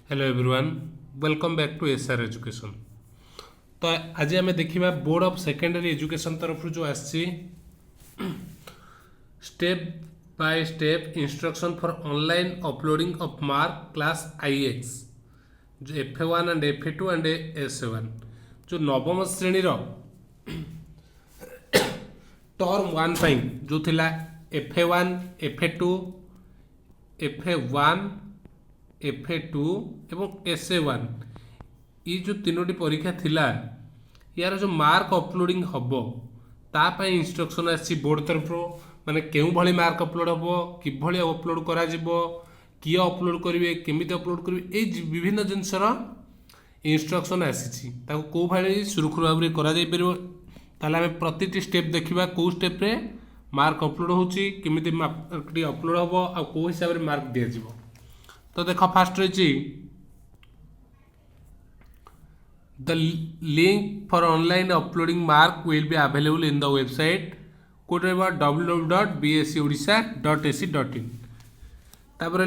Hello everyone, welcome back to SR Education. तो आज आम देखा बोर्ड ऑफ सेकेंडरी एजुकेशन तरफ जो आसी step by step instruction for online uploading of mark class IX जो FA1 and FA2 and SA1 जो नवम श्रेणी टर्म 1 जो थिला FA1 FA2 FA1 FA2 एवं SA1 ये जो तीनोटी परीक्षा थिला यार जो मार्क अपलोडिंग हम तापाई इंस्ट्रक्शन आसी बोर्ड तरफ माने केउ भली मार्क अपलोड हम कि अपलोड करा जिवो किए अपलोड करेंगे केमिति अपलोड करेंगे ये विभिन्न जिनसर इंस्ट्रक्शन आसी कौ भाई सुरक्षित भाव में करा जाई परिबो ताले आमे प्रति स्टेप देखिबा को स्टेप रे मार्क अपलोड होची केमिति मार्क अपलोड हम आ को हिसाब रे मार्क दिया जिवो। तो देख फास्ट रही the link for online uploading mark will be available in the website code रहा www.bscodisha.ac.in तापर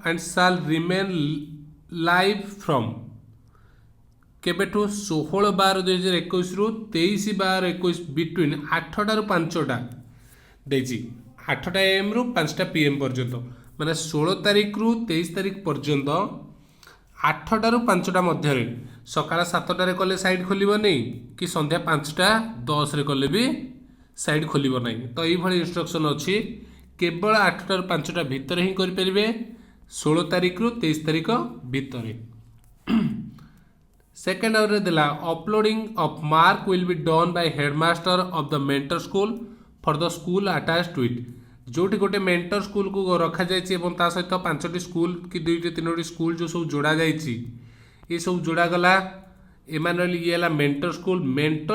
एंड साल रिमेन लाइव फ्रॉम केबेठू 16/12/2021 रु 23/12/21 बिटवीन 8टा रु 5टा देजी 8टा AM रु 5टा PM पर्यंत माने 16 तारिख रु 23 तारिख पर्यंत 8टा रु 5टा मध्य सकाळ 7टारे कले साइट खोलिबो नहीं कि संध्या 5:10 रे कले भी साइट खोलिबो नहीं। तो ये भली इंस्ट्रक्शन अच्छी केवल 8टा रु 5टा भितर ही करि परिबे 16 तारिख रु 23 तारिख भितर। सेकेंड आवर देला uploading of mark will be done by headmaster of the mentor school for the school attach to it जोटी गोटे मेंटर स्कूल को रखा जाइए सहित 5टी स्कूल कि 2टी 3टी स्कूल जो सब जोड़ा जाइए ये सब जोड़ा गला इमानुएल ये मेंटर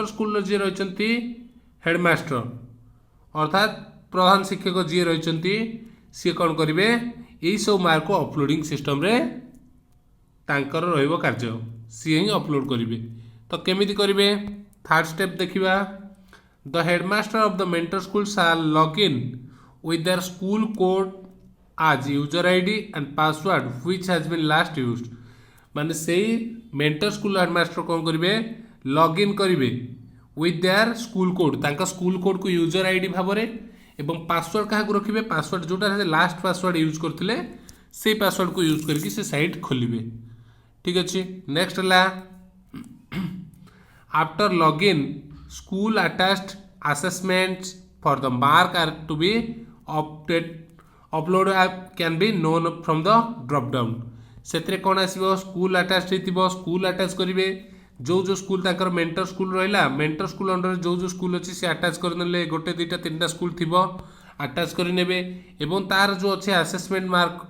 स्कूल जी रही हेडमास्टर अर्थात प्रधान शिक्षक जी रही सी कौन करेंगे यही सब मार्क को अपलोडिंग सिस्टम रे तांकर रहिबो कार्य सी ही अपलोड करेंगे। तो केमिति करेंगे थर्ड स्टेप देखिबा the headmaster of the mentor school shall log in with their school code as user ID and password which has been last used माने से मेंटर स्कूल हेडमास्टर कौन करेंगे लॉग इन करेंगे with their school code तांका school code को user ID भाव में एवं पासवर्ड क्या रखिए पासवर्ड जोटा लास्ट पासवर्ड यूज करते से पासवर्ड को यूज करके से साइट खोलिए। ठीक अच्छे नेक्स्ट है after log in school attached assessments for the mark are to be upload can be known from the drop down से कौन आसो स्कूल अटैच हो स्कूल अटैच करेंगे जो जो स्कूल ताकर मेंटर स्कूल रहा मेंटर स्कूल अंडर जो जो स्कूल अच्छी से अटैच करने गोटे 2टा 3टा स्कूल थी अटैच करे एवं तार जो अच्छे असेसमेंट मार्क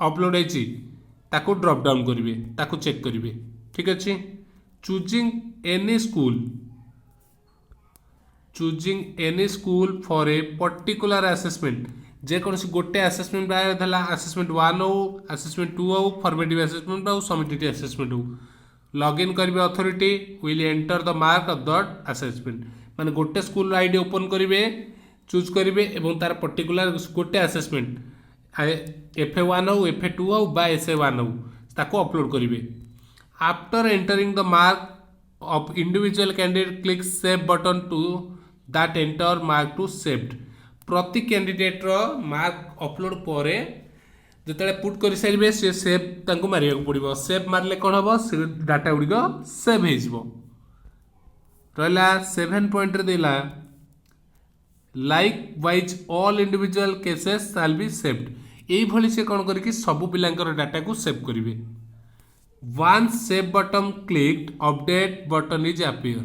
अपलोड होती ड्रॉप डाउन करेंगे चेक करेंगे। ठीक अच्छे choosing any school for a particular assessment जेकोसी गोटे असेसमेंट असेसमेंट 1 हो असेसमेंट 2 हो फॉर्मेटिव असेसमेंट हो समेटिव असेसमेंट हो लॉग इन करेंगे authority will enter the mark of the assessment माने गोटे स्कूल आईडी ओपन करेंगे चूज करेंगे और तार पर्टिकुलर गोटे असेसमेंट FA1 हो FA2 हो बा SA1 हो ताको अपलोड करेंगे। After entering the mark of individual candidate click save button to that enter mark to saved प्रति कैंडिडेट मार्क अपलोड पर जो पुट कर सारे सी सेव मारे पड़ो सेव मारे कौन हम से डाटा गुड़िक सेव हो रहा 7 पॉइंट देला likewise all individual cases shall be saved यही से कौन करके सबू पिलांकर डाटा को सेव करेंगे। Once save button clicked update button is appear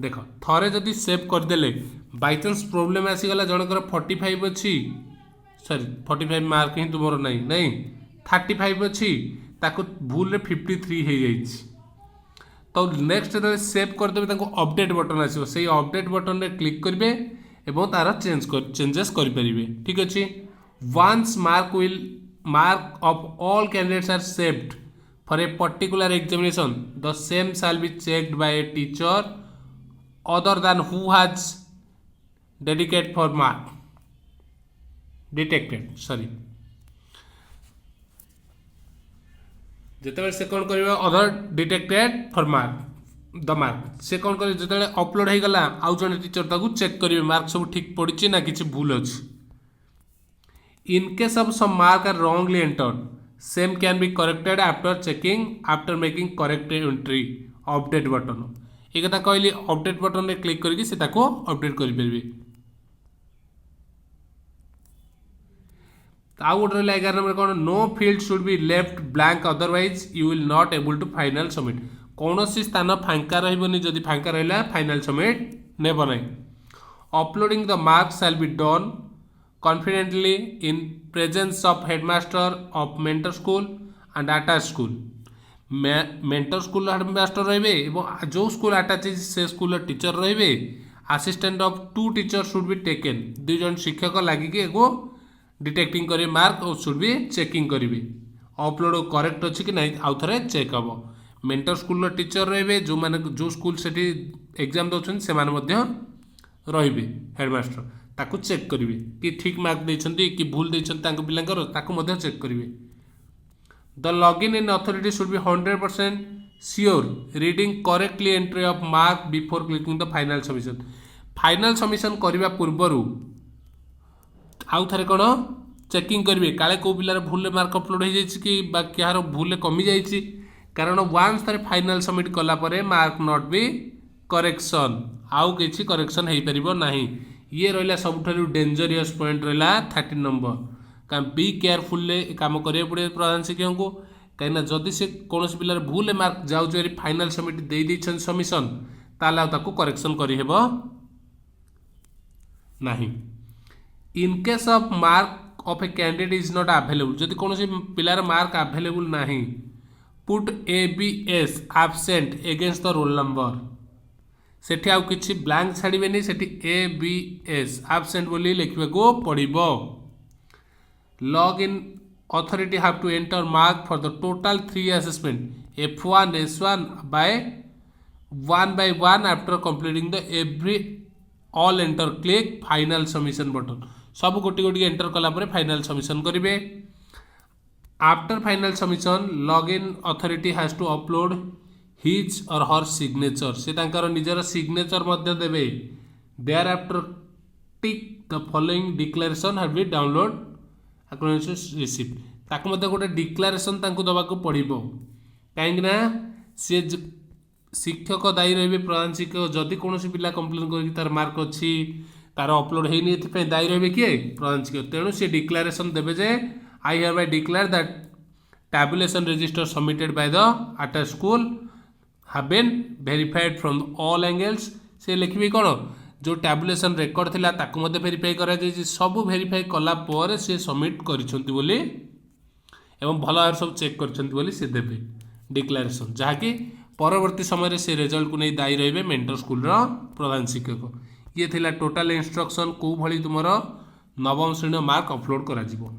देख थरे जदि सेव करदे बाय चांस प्रोब्लेम आसीगला जनकर 45 अच्छी सॉरी 45 मार्क ही तुम नहीं 35 अच्छी ताको भूल 53 हो जाए तो नेक्स्ट जो सेव करदे अपडेट बटन आसो से अपडेट बटन रे क्लिक करेंगे और तार चेंजेस करेंगे। ठीक अच्छे once mark of all candidates are saved for a particular examination the same shall be checked by a teacher other than who has dedicated for mark detected sorry जितेबाला से कौन कर other detected for mark the mark से कौन कर जो upload हो गला आउ जन टीचर ताकू चेक करेंगे मार्क सब ठीक पड़ी ना किसी भूल अच्छी in case of some mark are wrongly entered same can be corrected after checking after making correct entry update button ये कथा कहली अपडेट बटन रे क्लिक करके से ताको अपडेट कर परिबे आउ गोटे रहा 11 नंबर कौन no field should be left blank otherwise you will not able to final submit कौन स्थान फांका रही जदि फांका रहा फाइनल सबमिट नेब ना uploading the marks shall be done confidently in presence of headmaster of mentor school and attach school mentor school headmaster रहे जो school attach से स्कूल टीचर रहे assistant of 2 teacher should be taken 2 जन शिक्षक लगिक एगो detecting करेंगे mark और should be checking करेंगे अपलोड करेक्ट अच्छी कि नहीं आउ थे चेक हम मेंटर स्कूल टीचर रहे जो मैंने जो स्कूल से एग्जाम दौरान से रे हेडमास्टर ताकू चेक करेंगे कि ठीक मार्क देते कि भूल देते पिलांकर चेक करेंगे the login in authority should be 100% sure reading correctly entry of mark before clicking the final submission करने पूर्वर आउ थे कौन चेकिंग करेंगे काले कौ पिलार भूल मार्क अपलोड हो जाए कि क्या भूल कमी जाइए कारण वान्स थे फाइनल सबमिट कलापर मार्क नॉट बी करेक्शन आउ किसी करेक्शन हो पार ना ये रहा सब डेंजरियस पॉइंट रहा 13 नंबर क्या बी केयरफुल काम करें पड़े प्रधान शिक्षक को कहीं जदि से कौन पिलार भूल मार्क जाऊे फाइनल सबमिट दे सबमिशन ताला करेक्शन करहब नहीं in case of mark of a candidate is not available जदि कौन पिलार मार्क अवेलेबल नहीं put ABS absent against the roll number सेठी आउ किछि ब्लैंक छाड़बेनी सेठी ABS एब्सेंट बोली लिखबे को पड़िबो log in authority have to enter mark for the total 3 assessment F1 S1 by 1 after completing the every all enter click final submission button सब गोटी गोटी एंटर कलापर फाइनल सबमिशन करेंगे after final submission login authority has to upload his or her signature से निजर signature देवे there after tick the following declaration have be download receipt ताको गोटे डिक्लेरेशन दबा पड़ो कहीं सी शिक्षक दायी रही प्रधान शिक्षक जदि कौन पिला कंप्लेन कर तार मार्क अच्छी तार अपलोड होनी दायी रही किए प्रधान शिक्षक तेणु सी डिक्लेरेशन देवे जे I have by declare that tabulation register submitted by the attach school have been verified from all angles से लिखिबे कौन जो टैबुलेशन रेकर्ड थिला ताको मते वेरीफाई करा जाय सब वेरीफाई कला पर से सबमिट करिसंती बोली एवं भल भाव सब चेक करिसंती बोली से देबे डिक्लेरेशन जहाँकि परवर्ती समय से रिजल्ट को नहीं दायी रहे मेंटर स्कूल प्रधान शिक्षक ये थिला टोटल इंस्ट्रक्शन को भली तुमर नवम श्रेणी मार्क अपलोड करा जिवो।